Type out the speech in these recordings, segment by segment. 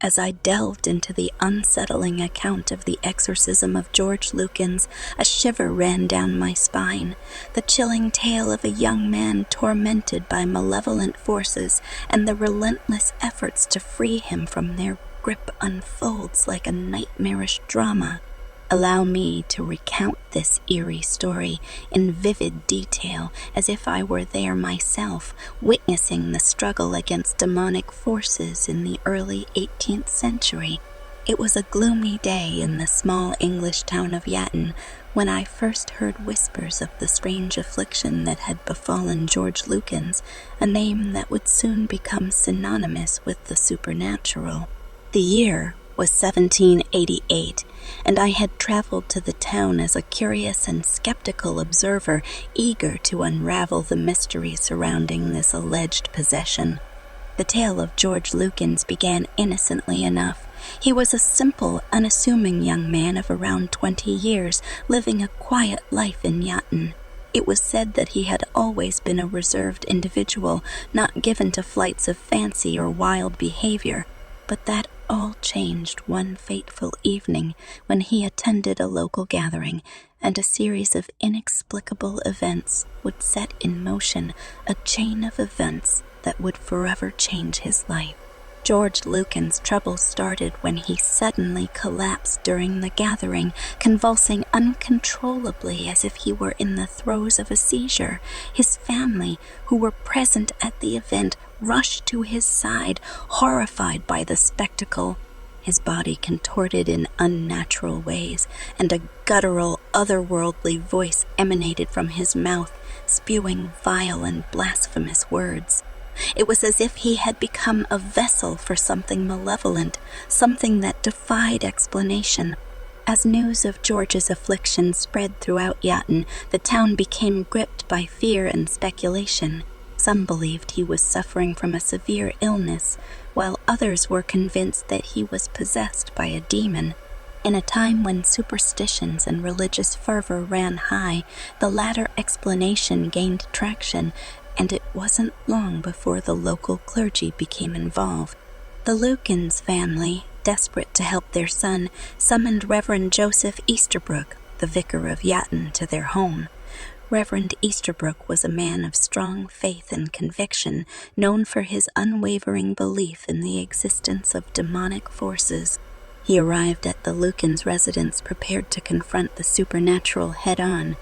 As I delved into the unsettling account of the exorcism of George Lukins, a shiver ran down my spine. The chilling tale of a young man tormented by malevolent forces and the relentless efforts to free him from their grip unfolds like a nightmarish drama. Allow me to recount this eerie story in vivid detail, as if I were there myself, witnessing the struggle against demonic forces in the early 18th century. It was a gloomy day in the small English town of Yatton when I first heard whispers of the strange affliction that had befallen George Lukins, a name that would soon become synonymous with the supernatural. The year was 1788, and I had traveled to the town as a curious and skeptical observer, eager to unravel the mystery surrounding this alleged possession. The tale of George Lukins began innocently enough. He was a simple, unassuming young man of around 20 years, living a quiet life in Yatton. It was said that he had always been a reserved individual, not given to flights of fancy or wild behavior, but that all changed one fateful evening when he attended a local gathering, and a series of inexplicable events would set in motion a chain of events that would forever change his life. George Lukins' trouble started when he suddenly collapsed during the gathering, convulsing uncontrollably as if he were in the throes of a seizure. His family, who were present at the event, rushed to his side, horrified by the spectacle. His body contorted in unnatural ways, and a guttural, otherworldly voice emanated from his mouth, spewing vile and blasphemous words. It was as if he had become a vessel for something malevolent, something that defied explanation. As news of George's affliction spread throughout Yatton, the town became gripped by fear and speculation. Some believed he was suffering from a severe illness, while others were convinced that he was possessed by a demon. In a time when superstitions and religious fervor ran high, the latter explanation gained traction, and it wasn't long before the local clergy became involved. The Lukins family, desperate to help their son, summoned Reverend Joseph Easterbrook, the vicar of Yatton, to their home. Reverend Easterbrook was a man of strong faith and conviction, known for his unwavering belief in the existence of demonic forces. He arrived at the Lukins' residence prepared to confront the supernatural head-on.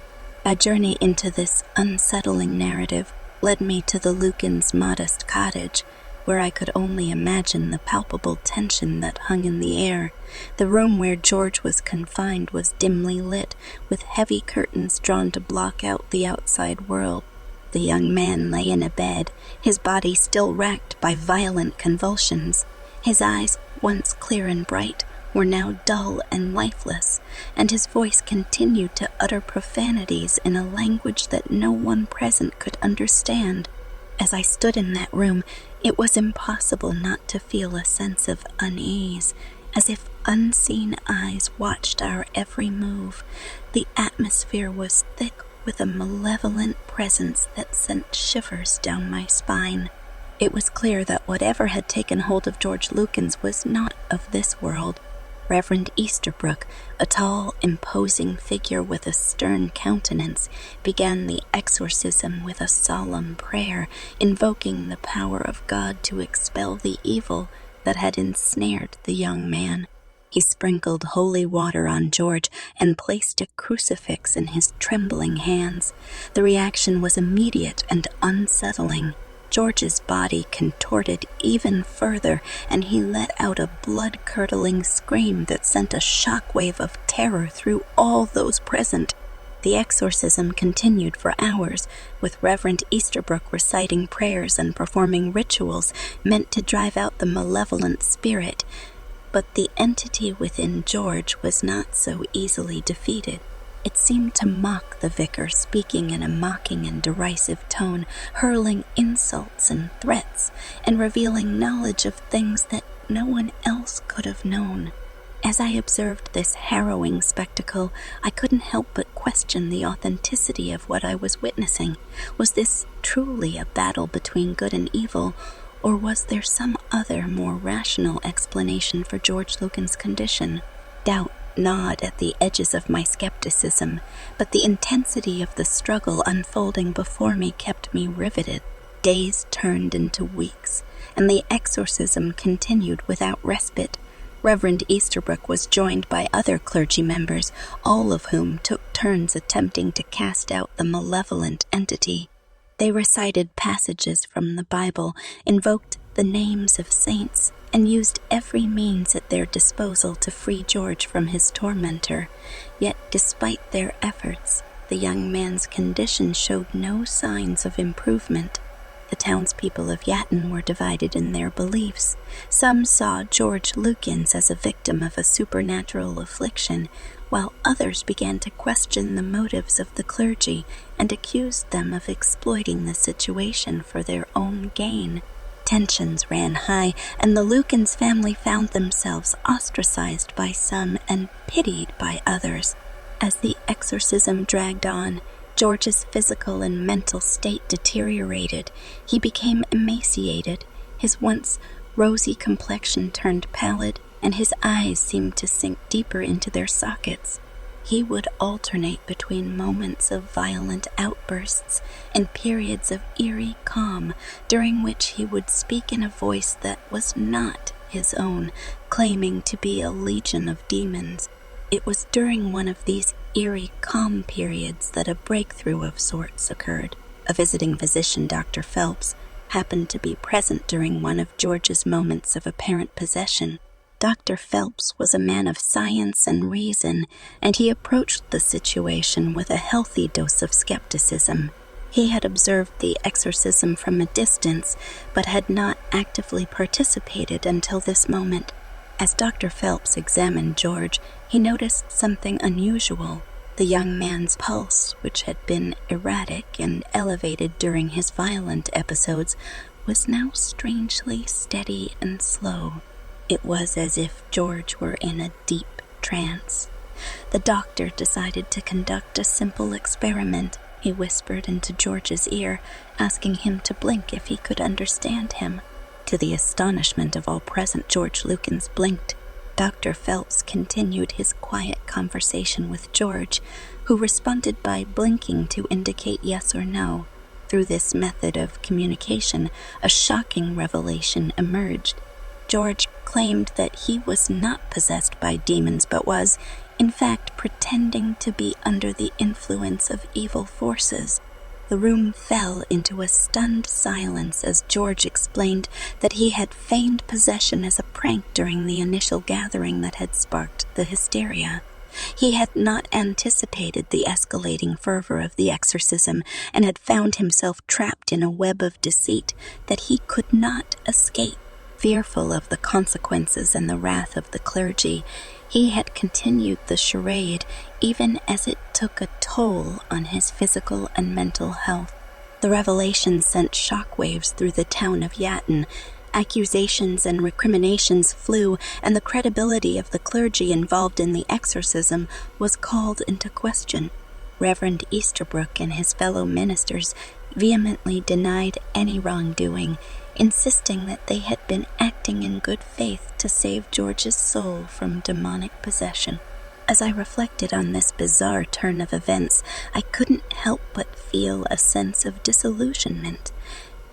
A journey into this unsettling narrative led me to the Lukins' modest cottage, where I could only imagine the palpable tension that hung in the air. The room where George was confined was dimly lit, with heavy curtains drawn to block out the outside world. The young man lay in a bed, his body still racked by violent convulsions. His eyes, once clear and bright, were now dull and lifeless, and his voice continued to utter profanities in a language that no one present could understand. As I stood in that room, it was impossible not to feel a sense of unease, as if unseen eyes watched our every move. The atmosphere was thick with a malevolent presence that sent shivers down my spine. It was clear that whatever had taken hold of George Lukins was not of this world. Reverend Easterbrook, a tall, imposing figure with a stern countenance, began the exorcism with a solemn prayer, invoking the power of God to expel the evil that had ensnared the young man. He sprinkled holy water on George and placed a crucifix in his trembling hands. The reaction was immediate and unsettling. George's body contorted even further, and he let out a blood-curdling scream that sent a shockwave of terror through all those present. The exorcism continued for hours, with Reverend Easterbrook reciting prayers and performing rituals meant to drive out the malevolent spirit. But the entity within George was not so easily defeated. It seemed to mock the vicar, speaking in a mocking and derisive tone, hurling insults and threats, and revealing knowledge of things that no one else could have known. As I observed this harrowing spectacle, I couldn't help but question the authenticity of what I was witnessing. Was this truly a battle between good and evil, Or was there some other, more rational explanation for George Lukins' condition? Doubt gnawed at the edges of my skepticism, but the intensity of the struggle unfolding before me kept me riveted. Days turned into weeks, and the exorcism continued without respite. Reverend Easterbrook was joined by other clergy members, all of whom took turns attempting to cast out the malevolent entity. They recited passages from the Bible, invoked the names of saints, and used every means at their disposal to free George from his tormentor. Yet, despite their efforts, the young man's condition showed no signs of improvement. The townspeople of Yatton were divided in their beliefs. Some saw George Lukins as a victim of a supernatural affliction, while others began to question the motives of the clergy and accused them of exploiting the situation for their own gain. Tensions ran high, and the Lukins family found themselves ostracized by some and pitied by others. As the exorcism dragged on, George's physical and mental state deteriorated. He became emaciated. His once rosy complexion turned pallid, and his eyes seemed to sink deeper into their sockets. He would alternate between moments of violent outbursts and periods of eerie calm, during which he would speak in a voice that was not his own, claiming to be a legion of demons. It was during one of these eerie calm periods that a breakthrough of sorts occurred. A visiting physician, Dr. Phelps, happened to be present during one of George's moments of apparent possession. Dr. Phelps was a man of science and reason, and he approached the situation with a healthy dose of skepticism. He had observed the exorcism from a distance, but had not actively participated until this moment. As Dr. Phelps examined George, he noticed something unusual. The young man's pulse, which had been erratic and elevated during his violent episodes, was now strangely steady and slow. It was as if George were in a deep trance. The doctor decided to conduct a simple experiment. He whispered into George's ear, asking him to blink if he could understand him. To the astonishment of all present, George Lukins blinked. Dr. Phelps continued his quiet conversation with George, who responded by blinking to indicate yes or no. Through this method of communication, a shocking revelation emerged. George claimed that he was not possessed by demons, but was, in fact, pretending to be under the influence of evil forces. The room fell into a stunned silence as George explained that he had feigned possession as a prank during the initial gathering that had sparked the hysteria. He had not anticipated the escalating fervor of the exorcism and had found himself trapped in a web of deceit that he could not escape. Fearful of the consequences and the wrath of the clergy, he had continued the charade even as it took a toll on his physical and mental health. The revelation sent shockwaves through the town of Yatton. Accusations and recriminations flew, and the credibility of the clergy involved in the exorcism was called into question. Reverend Easterbrook and his fellow ministers vehemently denied any wrongdoing, insisting that they had been acting in good faith to save George's soul from demonic possession. As I reflected on this bizarre turn of events, I couldn't help but feel a sense of disillusionment.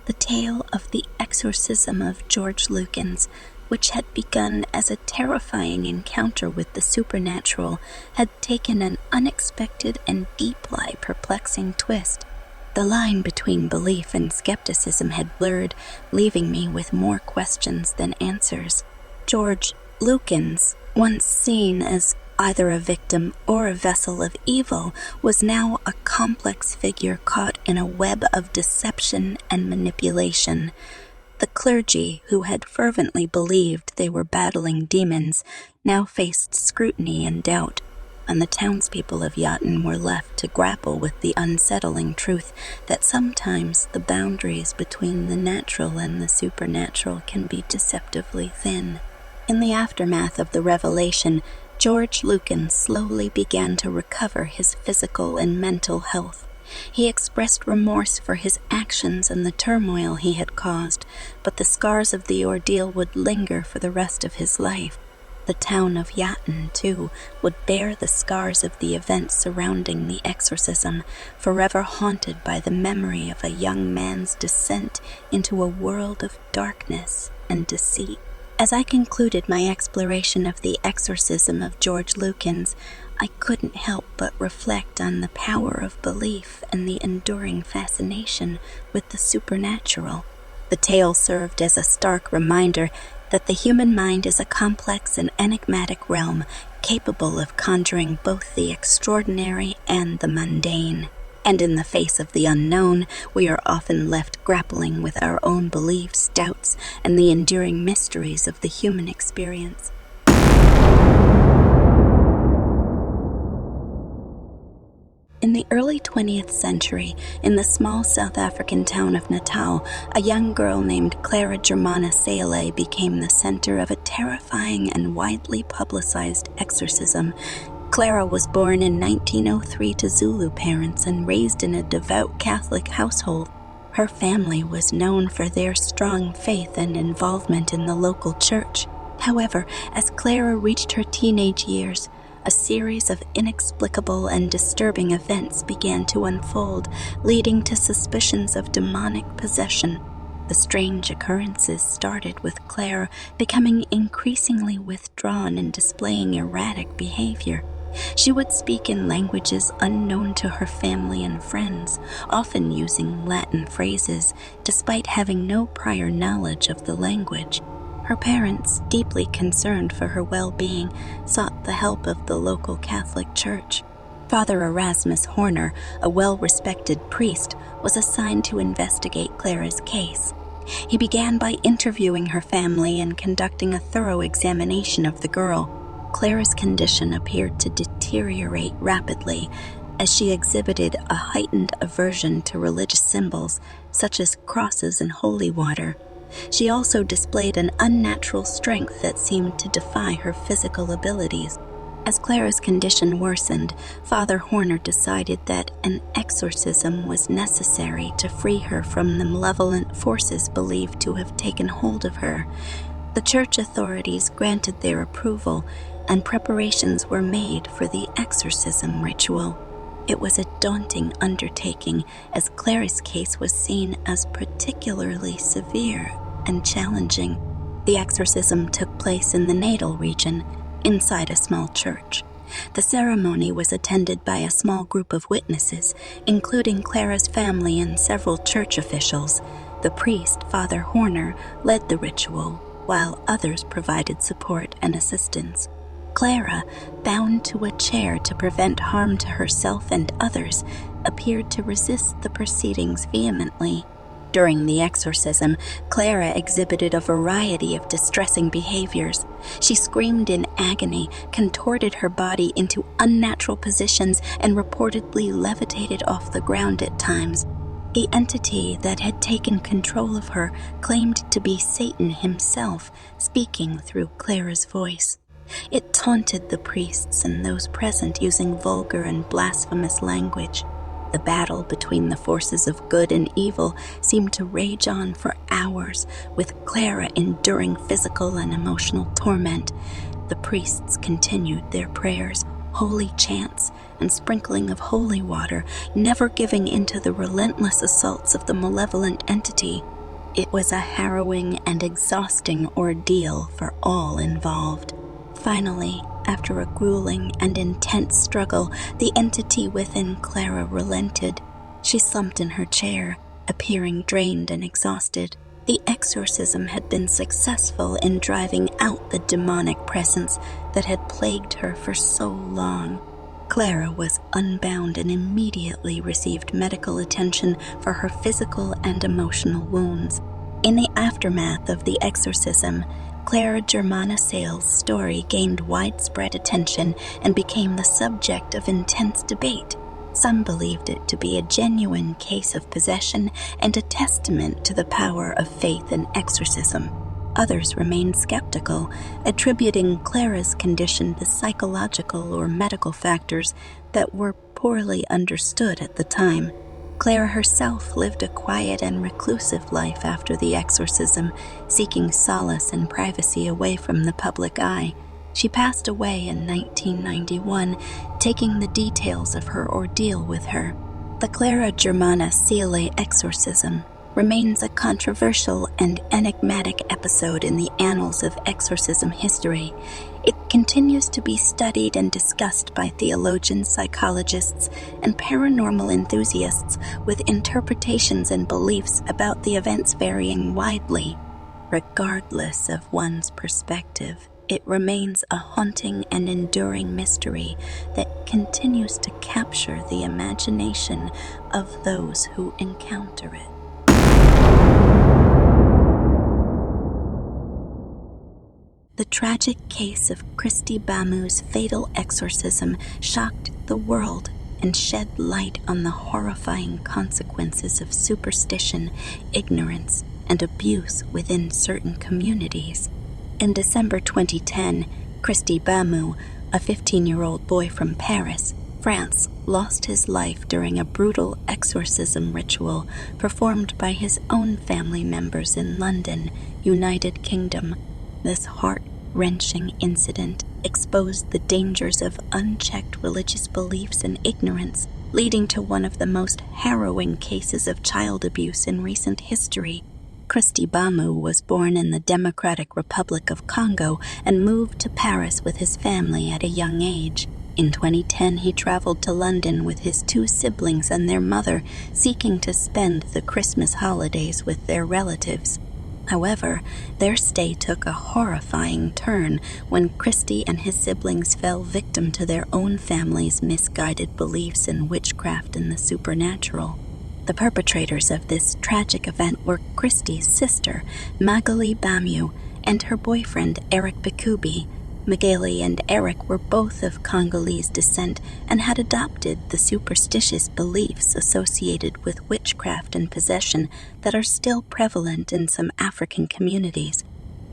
The tale of the exorcism of George Lukins, which had begun as a terrifying encounter with the supernatural, had taken an unexpected and deeply perplexing twist. The line between belief and skepticism had blurred, leaving me with more questions than answers. George Lukins, once seen as either a victim or a vessel of evil, was now a complex figure caught in a web of deception and manipulation. The clergy, who had fervently believed they were battling demons, now faced scrutiny and doubt, and the townspeople of Yatton were left to grapple with the unsettling truth that sometimes the boundaries between the natural and the supernatural can be deceptively thin. In the aftermath of the revelation, George Lukins slowly began to recover his physical and mental health. He expressed remorse for his actions and the turmoil he had caused, but the scars of the ordeal would linger for the rest of his life. The town of Yatten, too, would bear the scars of the events surrounding the exorcism, forever haunted by the memory of a young man's descent into a world of darkness and deceit. As I concluded my exploration of the exorcism of George Lukins, I couldn't help but reflect on the power of belief and the enduring fascination with the supernatural. The tale served as a stark reminder that the human mind is a complex and enigmatic realm capable of conjuring both the extraordinary and the mundane. And in the face of the unknown, we are often left grappling with our own beliefs, doubts, and the enduring mysteries of the human experience. In the early 20th century, in the small South African town of Natal, a young girl named Clara Germana Cele became the center of a terrifying and widely publicized exorcism. Clara was born in 1903 to Zulu parents and raised in a devout Catholic household. Her family was known for their strong faith and involvement in the local church. However, as Clara reached her teenage years, a series of inexplicable and disturbing events began to unfold, leading to suspicions of demonic possession. The strange occurrences started with Clara becoming increasingly withdrawn and displaying erratic behavior. She would speak in languages unknown to her family and friends, often using Latin phrases, despite having no prior knowledge of the language. Her parents, deeply concerned for her well-being, sought the help of the local Catholic Church. Father Erasmus Horner, a well-respected priest, was assigned to investigate Clara's case. He began by interviewing her family and conducting a thorough examination of the girl. Clara's condition appeared to deteriorate rapidly, as she exhibited a heightened aversion to religious symbols, such as crosses and holy water. She also displayed an unnatural strength that seemed to defy her physical abilities. As Clara's condition worsened, Father Horner decided that an exorcism was necessary to free her from the malevolent forces believed to have taken hold of her. The church authorities granted their approval, and preparations were made for the exorcism ritual. It was a daunting undertaking, as Clara's case was seen as particularly severe and challenging. The exorcism took place in the natal region, inside a small church. The ceremony was attended by a small group of witnesses, including Clara's family and several church officials. The priest, Father Horner, led the ritual, while others provided support and assistance. Clara, bound to a chair to prevent harm to herself and others, appeared to resist the proceedings vehemently. During the exorcism, Clara exhibited a variety of distressing behaviors. She screamed in agony, contorted her body into unnatural positions, and reportedly levitated off the ground at times. The entity that had taken control of her claimed to be Satan himself, speaking through Clara's voice. It taunted the priests and those present using vulgar and blasphemous language. The battle between the forces of good and evil seemed to rage on for hours, with Clara enduring physical and emotional torment. The priests continued their prayers, holy chants, and sprinkling of holy water, never giving in to the relentless assaults of the malevolent entity. It was a harrowing and exhausting ordeal for all involved. Finally, after a grueling and intense struggle, the entity within Clara relented. She slumped in her chair, appearing drained and exhausted. The exorcism had been successful in driving out the demonic presence that had plagued her for so long. Clara was unbound and immediately received medical attention for her physical and emotional wounds. In the aftermath of the exorcism, Clara Germana Cele's story gained widespread attention and became the subject of intense debate. Some believed it to be a genuine case of possession and a testament to the power of faith in exorcism. Others remained skeptical, attributing Clara's condition to psychological or medical factors that were poorly understood at the time. Clara herself lived a quiet and reclusive life after the exorcism, seeking solace and privacy away from the public eye. She passed away in 1991, taking the details of her ordeal with her. The Clara Germana Cele exorcism remains a controversial and enigmatic episode in the annals of exorcism history. It continues to be studied and discussed by theologians, psychologists, and paranormal enthusiasts, with interpretations and beliefs about the events varying widely. Regardless of one's perspective, it remains a haunting and enduring mystery that continues to capture the imagination of those who encounter it. The tragic case of Kristi Bamu's fatal exorcism shocked the world and shed light on the horrifying consequences of superstition, ignorance, and abuse within certain communities. In December 2010, Kristi Bamu, a 15-year-old boy from Paris, France, lost his life during a brutal exorcism ritual performed by his own family members in London, United Kingdom. This heart-wrenching incident exposed the dangers of unchecked religious beliefs and ignorance, leading to one of the most harrowing cases of child abuse in recent history. Kristi Bamu was born in the Democratic Republic of Congo and moved to Paris with his family at a young age. In 2010, he traveled to London with his two siblings and their mother, seeking to spend the Christmas holidays with their relatives. However, their stay took a horrifying turn when Kristi and his siblings fell victim to their own family's misguided beliefs in witchcraft and the supernatural. The perpetrators of this tragic event were Kristi's sister, Magali Bamu, and her boyfriend, Eric Bikubi. Magali and Eric were both of Congolese descent and had adopted the superstitious beliefs associated with witchcraft and possession that are still prevalent in some African communities.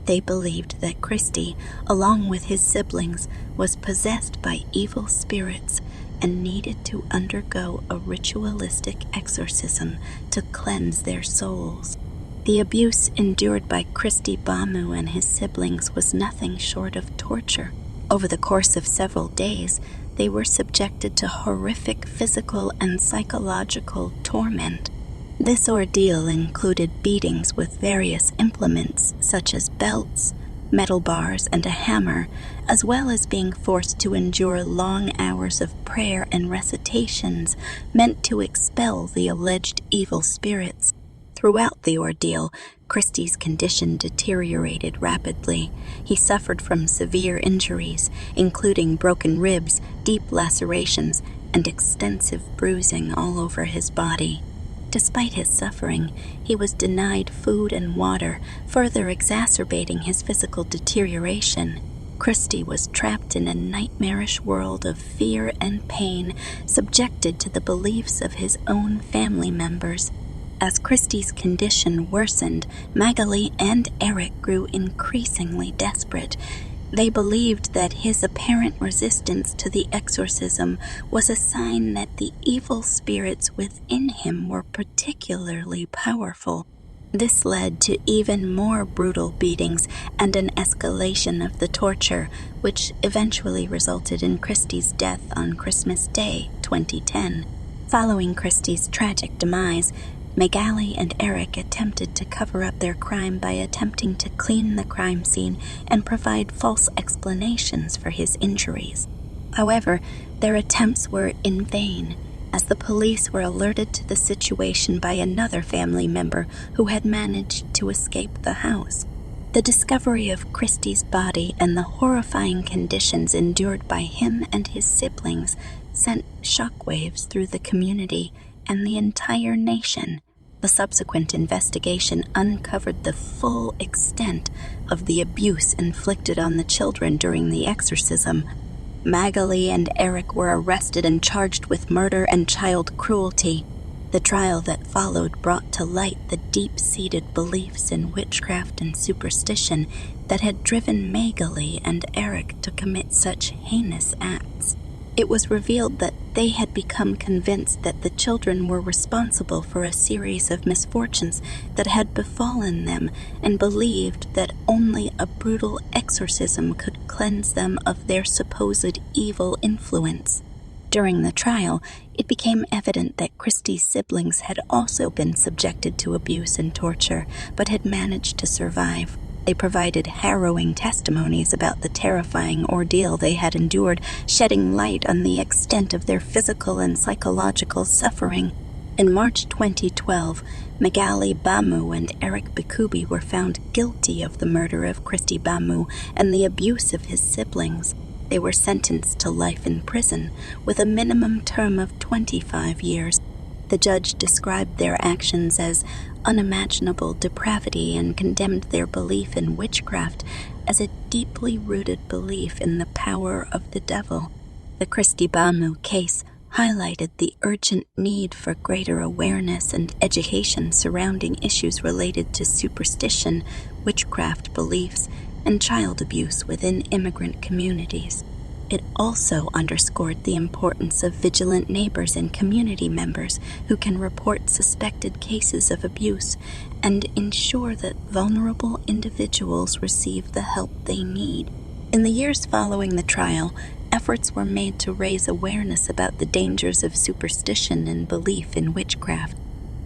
They believed that Kristi, along with his siblings, was possessed by evil spirits and needed to undergo a ritualistic exorcism to cleanse their souls. The abuse endured by Kristi Bamu and his siblings was nothing short of torture. Over the course of several days, they were subjected to horrific physical and psychological torment. This ordeal included beatings with various implements such as belts, metal bars, and a hammer, as well as being forced to endure long hours of prayer and recitations meant to expel the alleged evil spirits. Throughout the ordeal, Kristi's condition deteriorated rapidly. He suffered from severe injuries, including broken ribs, deep lacerations, and extensive bruising all over his body. Despite his suffering, he was denied food and water, further exacerbating his physical deterioration. Kristi was trapped in a nightmarish world of fear and pain, subjected to the beliefs of his own family members. As Kristi's condition worsened, Magali and Eric grew increasingly desperate. They believed that his apparent resistance to the exorcism was a sign that the evil spirits within him were particularly powerful. This led to even more brutal beatings and an escalation of the torture, which eventually resulted in Kristi's death on Christmas Day, 2010. Following Kristi's tragic demise, Magali and Eric attempted to cover up their crime by attempting to clean the crime scene and provide false explanations for his injuries. However, their attempts were in vain, as the police were alerted to the situation by another family member who had managed to escape the house. The discovery of Kristi's body and the horrifying conditions endured by him and his siblings sent shockwaves through the community and the entire nation. The subsequent investigation uncovered the full extent of the abuse inflicted on the children during the exorcism. Magali and Eric were arrested and charged with murder and child cruelty. The trial that followed brought to light the deep-seated beliefs in witchcraft and superstition that had driven Magali and Eric to commit such heinous acts. It was revealed that they had become convinced that the children were responsible for a series of misfortunes that had befallen them, and believed that only a brutal exorcism could cleanse them of their supposed evil influence. During the trial, it became evident that Kristi's siblings had also been subjected to abuse and torture, but had managed to survive. They provided harrowing testimonies about the terrifying ordeal they had endured, shedding light on the extent of their physical and psychological suffering. In March 2012, Magali Bamu and Eric Bikubi were found guilty of the murder of Kristi Bamu and the abuse of his siblings. They were sentenced to life in prison, with a minimum term of 25 years. The judge described their actions as unimaginable depravity and condemned their belief in witchcraft as a deeply rooted belief in the power of the devil. The Kristi Bamu case highlighted the urgent need for greater awareness and education surrounding issues related to superstition, witchcraft beliefs, and child abuse within immigrant communities. It also underscored the importance of vigilant neighbors and community members who can report suspected cases of abuse and ensure that vulnerable individuals receive the help they need. In the years following the trial, efforts were made to raise awareness about the dangers of superstition and belief in witchcraft.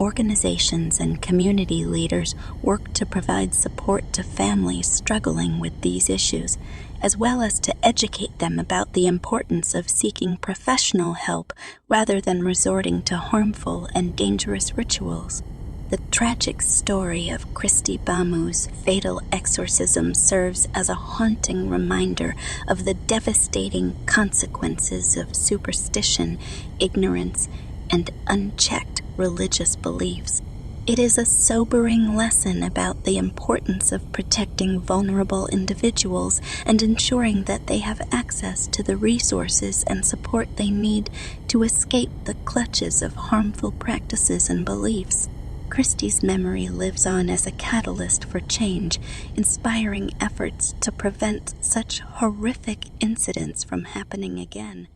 Organizations and community leaders worked to provide support to families struggling with these issues, as well as to educate them about the importance of seeking professional help rather than resorting to harmful and dangerous rituals. The tragic story of Kristi Bamu's fatal exorcism serves as a haunting reminder of the devastating consequences of superstition, ignorance, and unchecked religious beliefs. It is a sobering lesson about the importance of protecting vulnerable individuals and ensuring that they have access to the resources and support they need to escape the clutches of harmful practices and beliefs. Kristi's memory lives on as a catalyst for change, inspiring efforts to prevent such horrific incidents from happening again.